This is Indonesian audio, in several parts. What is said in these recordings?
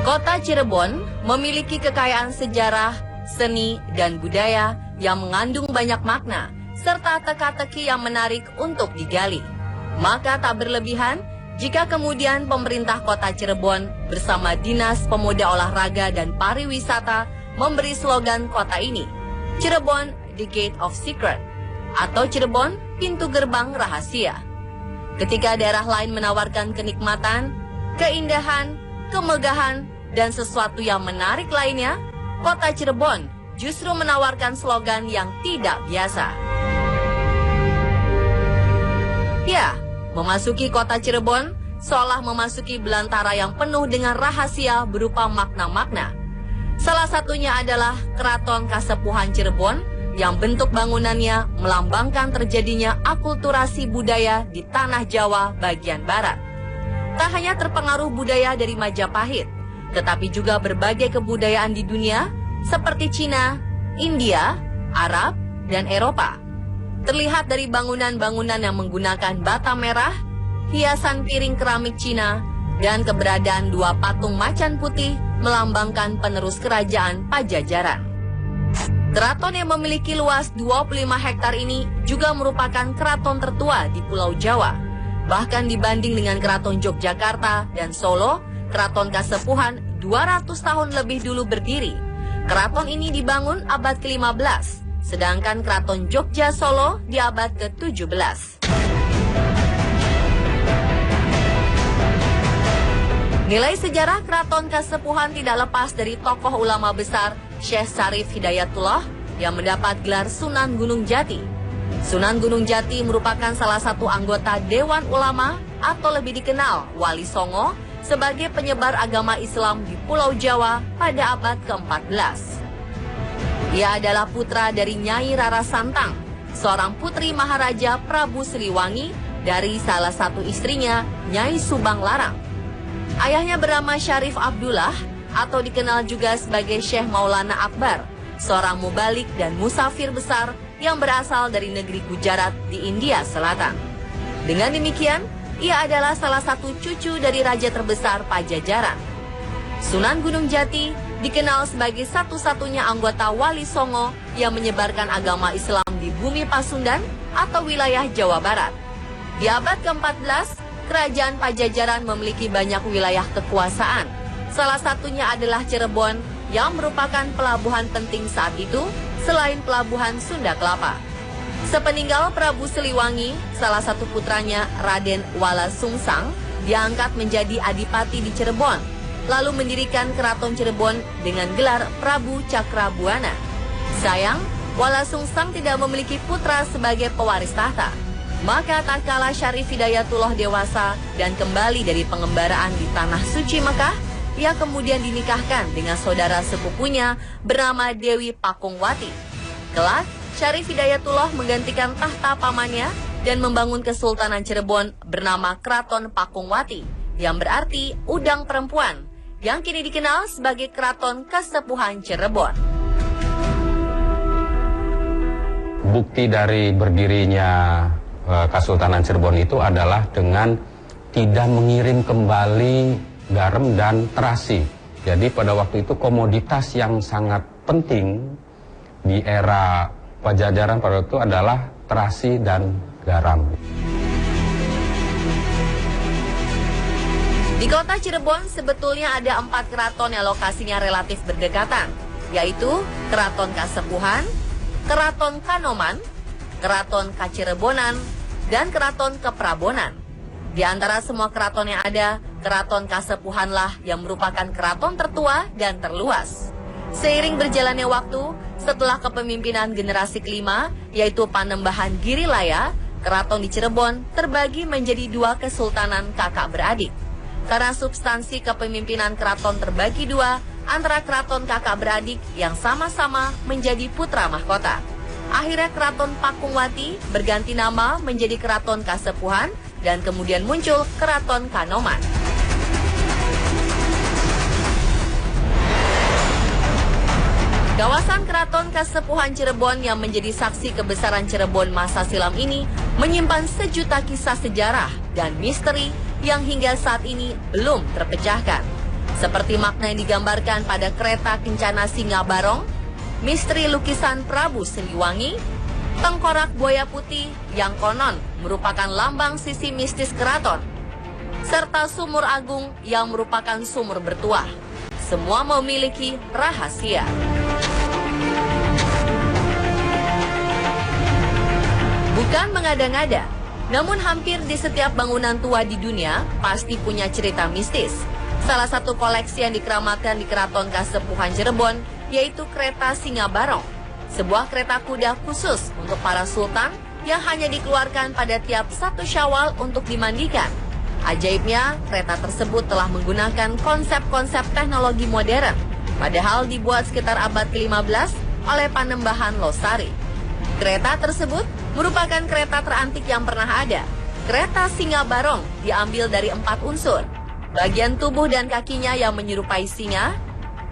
Kota Cirebon memiliki kekayaan sejarah, seni, dan budaya yang mengandung banyak makna, serta teka-teki yang menarik untuk digali. Maka tak berlebihan jika kemudian pemerintah Kota Cirebon bersama Dinas Pemuda Olahraga dan Pariwisata memberi slogan kota ini, Cirebon The Gate of Secret, atau Cirebon Pintu Gerbang Rahasia. Ketika daerah lain menawarkan kenikmatan, keindahan, kemegahan, dan sesuatu yang menarik lainnya, Kota Cirebon justru menawarkan slogan yang tidak biasa. Ya, memasuki Kota Cirebon seolah memasuki belantara yang penuh dengan rahasia berupa makna-makna. Salah satunya adalah Keraton Kasepuhan Cirebon yang bentuk bangunannya melambangkan terjadinya akulturasi budaya di tanah Jawa bagian barat. Tak hanya terpengaruh budaya dari Majapahit, tetapi juga berbagai kebudayaan di dunia seperti Cina, India, Arab, dan Eropa. Terlihat dari bangunan-bangunan yang menggunakan bata merah, hiasan piring keramik Cina, dan keberadaan dua patung macan putih melambangkan penerus kerajaan Pajajaran. Keraton yang memiliki luas 25 hektar ini juga merupakan keraton tertua di Pulau Jawa. Bahkan dibanding dengan Keraton Yogyakarta dan Solo, Keraton Kasepuhan 200 tahun lebih dulu berdiri. Keraton ini dibangun abad ke-15, sedangkan Keraton Jogja Solo di abad ke-17. Nilai sejarah Keraton Kasepuhan tidak lepas dari tokoh ulama besar Syekh Syarif Hidayatullah yang mendapat gelar Sunan Gunung Jati. Sunan Gunung Jati merupakan salah satu anggota Dewan Ulama atau lebih dikenal Wali Songo sebagai penyebar agama Islam di Pulau Jawa pada abad ke-14. Ia adalah putra dari Nyai Rara Santang, seorang putri Maharaja Prabu Siliwangi dari salah satu istrinya Nyai Subang Larang. Ayahnya bernama Syarif Abdullah atau dikenal juga sebagai Syekh Maulana Akbar, seorang mubalik dan musafir besar yang berasal dari negeri Gujarat di India Selatan. Dengan demikian, ia adalah salah satu cucu dari raja terbesar Pajajaran. Sunan Gunung Jati dikenal sebagai satu-satunya anggota Wali Songo yang menyebarkan agama Islam di bumi Pasundan atau wilayah Jawa Barat. Di abad ke-14, Kerajaan Pajajaran memiliki banyak wilayah kekuasaan. Salah satunya adalah Cirebon yang merupakan pelabuhan penting saat itu selain pelabuhan Sunda Kelapa. Sepeninggal Prabu Siliwangi, salah satu putranya Raden Wala Sungsang diangkat menjadi adipati di Cirebon, lalu mendirikan Keraton Cirebon dengan gelar Prabu Cakrabuana. Sayang, Wala Sungsang tidak memiliki putra sebagai pewaris tahta. Maka tak kala Syarif Hidayatullah dewasa dan kembali dari pengembaraan di Tanah Suci Mekah, ia kemudian dinikahkan dengan saudara sepupunya bernama Dewi Pakungwati. Kelak, Syarif Hidayatullah menggantikan tahta pamannya dan membangun Kesultanan Cirebon bernama Keraton Pakungwati, yang berarti udang perempuan, yang kini dikenal sebagai Keraton Kasepuhan Cirebon. Bukti dari berdirinya Kesultanan Cirebon itu adalah dengan tidak mengirim kembali garam dan terasi. Jadi pada waktu itu komoditas yang sangat penting di era Pajajaran pada waktu itu adalah terasi dan garam. Di kota Cirebon sebetulnya ada 4 keraton yang lokasinya relatif berdekatan, yaitu Keraton Kasepuhan, Keraton Kanoman, Keraton Kacirebonan, dan Keraton Keprabonan. Di antara semua keraton yang ada, Keraton Kasepuhanlah yang merupakan keraton tertua dan terluas. Seiring berjalannya waktu, setelah kepemimpinan generasi kelima, yaitu Panembahan Girilaya, keraton di Cirebon terbagi menjadi 2 kesultanan kakak beradik. Karena substansi kepemimpinan keraton terbagi 2 antara keraton kakak beradik yang sama-sama menjadi putra mahkota. Akhirnya Keraton Pakungwati berganti nama menjadi Keraton Kasepuhan dan kemudian muncul Keraton Kanoman. Kawasan Keraton Kasepuhan Cirebon yang menjadi saksi kebesaran Cirebon masa silam ini menyimpan sejuta kisah sejarah dan misteri yang hingga saat ini belum terpecahkan. Seperti makna yang digambarkan pada kereta kencana Singa Barong, misteri lukisan Prabu Siliwangi, tengkorak buaya putih yang konon merupakan lambang sisi mistis keraton, serta sumur agung yang merupakan sumur bertuah. Semua memiliki rahasia. Bukan mengada-ngada, namun hampir di setiap bangunan tua di dunia pasti punya cerita mistis. Salah satu koleksi yang dikeramatkan di Keraton Kasepuhan Cirebon yaitu kereta Singa Barong, sebuah kereta kuda khusus untuk para sultan yang hanya dikeluarkan pada tiap 1 Syawal untuk dimandikan. Ajaibnya, kereta tersebut telah menggunakan konsep-konsep teknologi modern, padahal dibuat sekitar abad ke-15 oleh Panembahan Losari. Kereta tersebut merupakan kereta terantik yang pernah ada. Kereta Singa Barong diambil dari 4 unsur. Bagian tubuh dan kakinya yang menyerupai singa,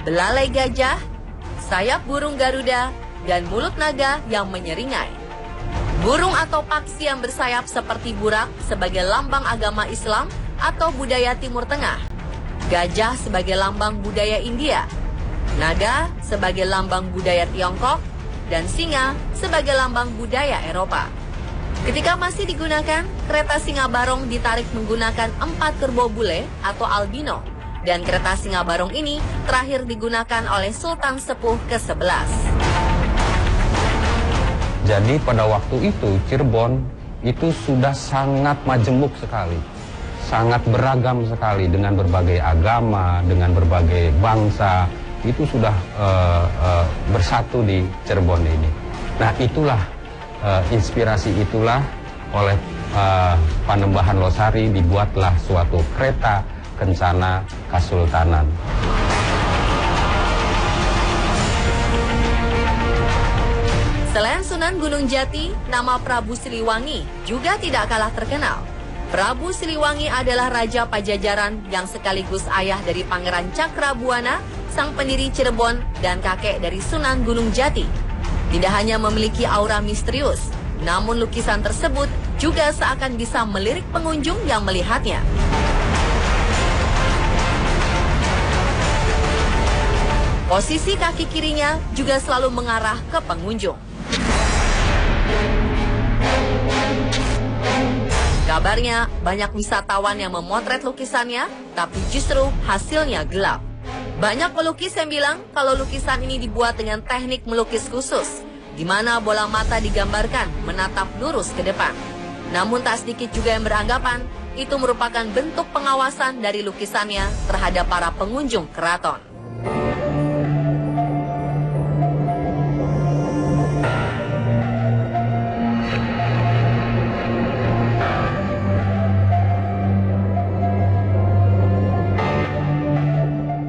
belalai gajah, sayap burung Garuda, dan mulut naga yang menyeringai. Burung atau paksi yang bersayap seperti burak sebagai lambang agama Islam atau budaya Timur Tengah. Gajah sebagai lambang budaya India. Naga sebagai lambang budaya Tiongkok. Dan singa sebagai lambang budaya Eropa. Ketika masih digunakan, kereta Singa Barong ditarik menggunakan 4 kerbau bule atau albino. Dan kereta Singa Barong ini terakhir digunakan oleh Sultan Sepuh ke-11. Jadi pada waktu itu Cirebon itu sudah sangat majemuk sekali, sangat beragam sekali dengan berbagai agama, dengan berbagai bangsa, itu sudah bersatu di Cirebon ini. Nah itulah inspirasi itulah oleh Panembahan Losari dibuatlah suatu kereta kencana Kasultanan. Selain Sunan Gunung Jati, nama Prabu Siliwangi juga tidak kalah terkenal. Prabu Siliwangi adalah Raja Pajajaran yang sekaligus ayah dari Pangeran Cakrabuana, sang pendiri Cirebon, dan kakek dari Sunan Gunung Jati. Tidak hanya memiliki aura misterius, namun lukisan tersebut juga seakan bisa melirik pengunjung yang melihatnya. Posisi kaki kirinya juga selalu mengarah ke pengunjung. Kabarnya, banyak wisatawan yang memotret lukisannya, tapi justru hasilnya gelap. Banyak pelukis yang bilang kalau lukisan ini dibuat dengan teknik melukis khusus, di mana bola mata digambarkan menatap lurus ke depan. Namun tak sedikit juga yang beranggapan itu merupakan bentuk pengawasan dari lukisannya terhadap para pengunjung keraton.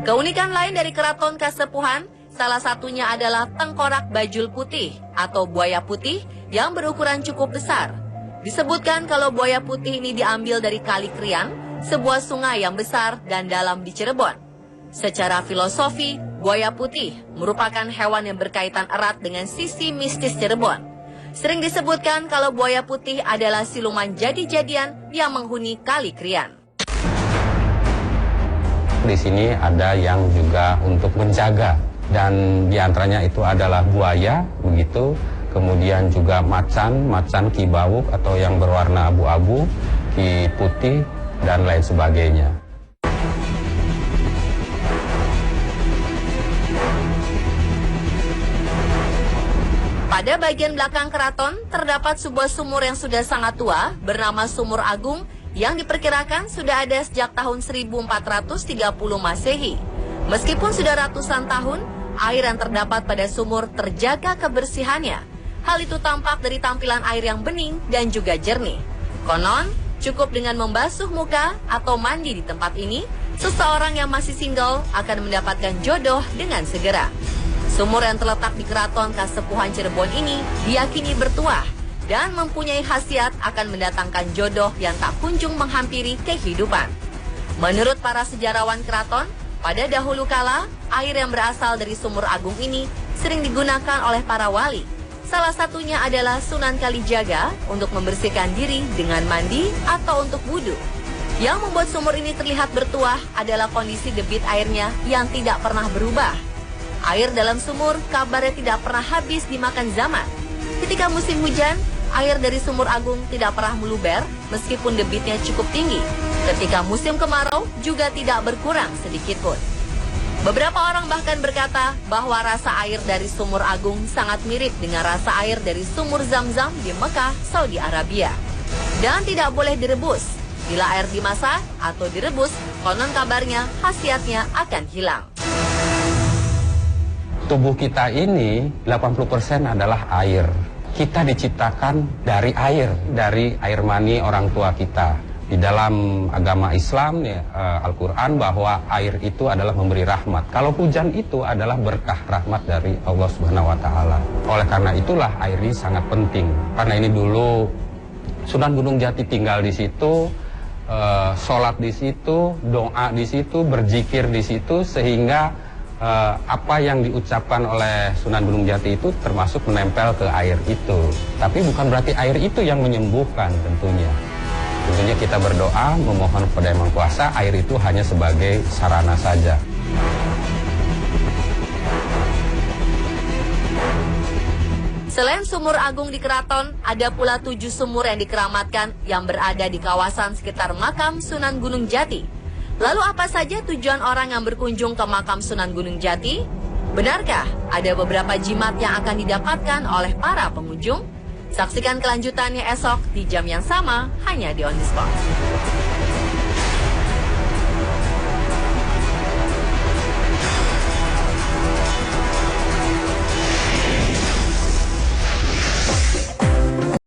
Keunikan lain dari Keraton Kasepuhan, salah satunya adalah tengkorak bajul putih atau buaya putih yang berukuran cukup besar. Disebutkan kalau buaya putih ini diambil dari Kali Krian, sebuah sungai yang besar dan dalam di Cirebon. Secara filosofi, buaya putih merupakan hewan yang berkaitan erat dengan sisi mistis Cirebon. Sering disebutkan kalau buaya putih adalah siluman jadi-jadian yang menghuni Kali Krian. Di sini ada yang juga untuk menjaga, dan diantaranya itu adalah buaya, begitu. Kemudian juga macan kibawuk atau yang berwarna abu-abu, ki putih, dan lain sebagainya. Pada bagian belakang keraton terdapat sebuah sumur yang sudah sangat tua bernama Sumur Agung yang diperkirakan sudah ada sejak tahun 1430 Masehi. Meskipun sudah ratusan tahun, air yang terdapat pada sumur terjaga kebersihannya. Hal itu tampak dari tampilan air yang bening dan juga jernih. Konon, cukup dengan membasuh muka atau mandi di tempat ini, seseorang yang masih single akan mendapatkan jodoh dengan segera. Sumur yang terletak di Keraton Kasepuhan Cirebon ini diyakini bertuah dan mempunyai khasiat akan mendatangkan jodoh yang tak kunjung menghampiri kehidupan. Menurut para sejarawan keraton, pada dahulu kala, air yang berasal dari Sumur Agung ini sering digunakan oleh para wali. Salah satunya adalah Sunan Kalijaga untuk membersihkan diri dengan mandi atau untuk wudhu. Yang membuat sumur ini terlihat bertuah adalah kondisi debit airnya yang tidak pernah berubah. Air dalam sumur kabarnya tidak pernah habis dimakan zaman. Ketika musim hujan, air dari Sumur Agung tidak pernah meluber meskipun debitnya cukup tinggi. Ketika musim kemarau juga tidak berkurang sedikit pun. Beberapa orang bahkan berkata bahwa rasa air dari Sumur Agung sangat mirip dengan rasa air dari sumur Zam-Zam di Mekah, Saudi Arabia. Dan tidak boleh direbus. Bila air dimasak atau direbus, konon kabarnya khasiatnya akan hilang. Tubuh kita ini 80% adalah air. Kita diciptakan dari air mani orang tua kita. Di dalam agama Islam, Al-Quran, bahwa air itu adalah memberi rahmat. Kalau hujan itu adalah berkah rahmat dari Allah Subhanahu wa Ta'ala. Oleh karena itulah air ini sangat penting. Karena ini dulu Sunan Gunung Jati tinggal di situ, sholat di situ, doa di situ, berzikir di situ, sehingga apa yang diucapkan oleh Sunan Gunung Jati itu termasuk menempel ke air itu. Tapi bukan berarti air itu yang menyembuhkan tentunya. Tentunya kita berdoa, memohon kepada Yang Maha Kuasa, air itu hanya sebagai sarana saja. Selain Sumur Agung di Keraton, ada pula 7 sumur yang dikeramatkan yang berada di kawasan sekitar makam Sunan Gunung Jati. Lalu apa saja tujuan orang yang berkunjung ke makam Sunan Gunung Jati? Benarkah ada beberapa jimat yang akan didapatkan oleh para pengunjung? Saksikan kelanjutannya esok di jam yang sama hanya di On The Spot.